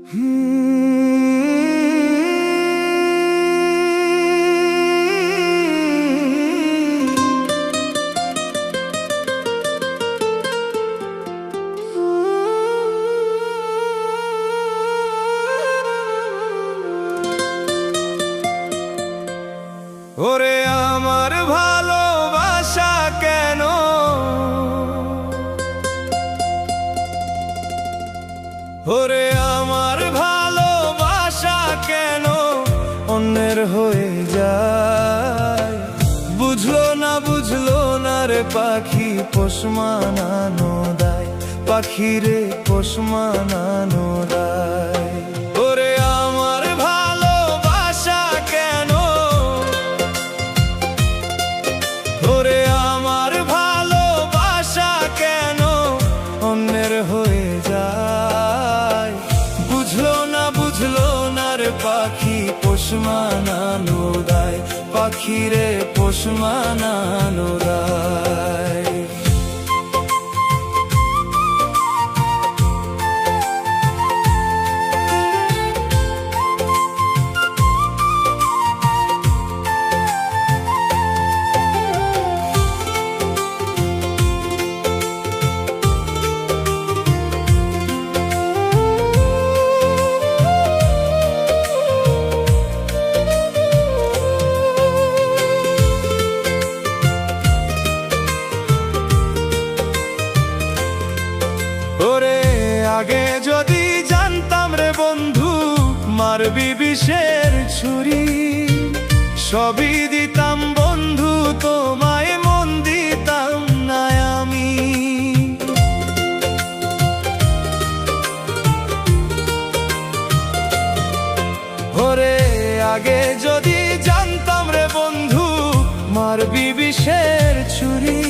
ওরে আমার ভালোবাসা কেন, ওরে আমার ভালোবাসা কেন অন্যের হয়ে যায়। বুঝলো না রে পাখি পোষ মানানো দায়, পাখি রে পোষ মানানো দায়। ওরে আমার ভালোবাসা কেন, ওরে আমার ভালোবাসা কেন অন্যের হয়ে যায়। বুঝলো না রে পাখি পোষ মানানো দায়, পাখি রে পোষ মানানো দায়। ওরে আগে যদি জানতাম রে বন্ধু মারবি বিষের ছুরি, সবই দিতাম বন্ধু তোমায়, মন দিতাম না আমি। ওরে আগে যদি জানতাম রে বন্ধু মারবি বিষের ছুরি,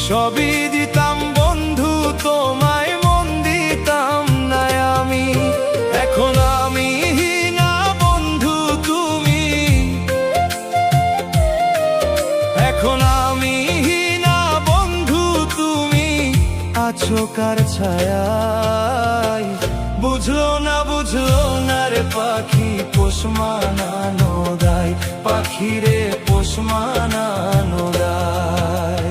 সবই দিতাম বন্ধু তোমায়, মন দিতাম না আমি। এখন আমি না বন্ধু তুমি, এখন আমি না বন্ধু তুমি আছো কার ছায়ায়। বুঝলো না রে পাখি পোষ মানানো দায়, পাখি রে পোষ মানানো দায়।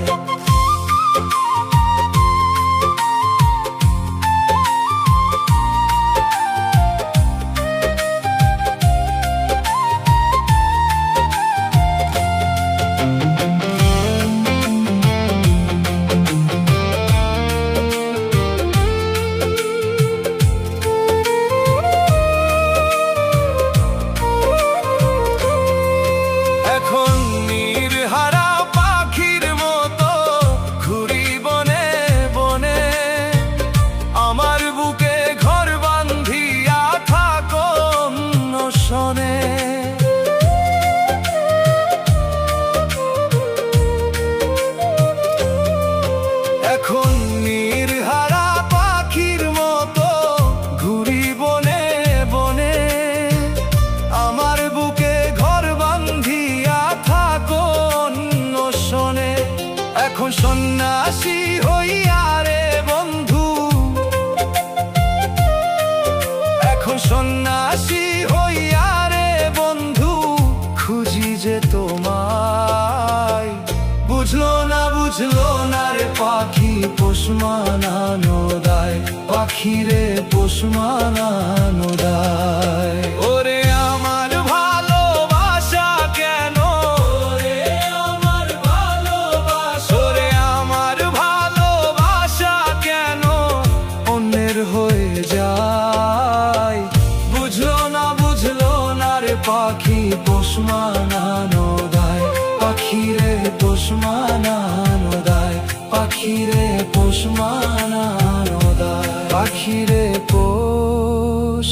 এখন নির্হারা পাখির মতো ঘুরি বনে বনে, আমার বুকে ঘর বান্ধিয়া থাকো অন্য শনে। এখন নির্হারা পাখির মতো ঘুরি বনে বনে, আমার বুকে ঘর বান্ধিয়া থাকো অন্য শনে। এখন সন্ন্যাসী হইয়া রে বন্ধু, এখন সন্ন্যাসী হইয়া রে বন্ধু খুঁজি যে তোমায়। বুঝলো না রে পাখি পোষ মানানো দায়, পাখি রে পোষ মানানো দায়। ওরে আমার ভালোবাসা কেন, ওরে আমার ভালোবাসা, ওরে আমার ভালোবাসা কেন অন্যের হয়ে যায়। বুঝলো না রে পাখি পোষ মানানো দায়, পাখি রে পোষ মানানো দায়, পাখি রে পোষ মানানো দায়, পাখি রে পোষ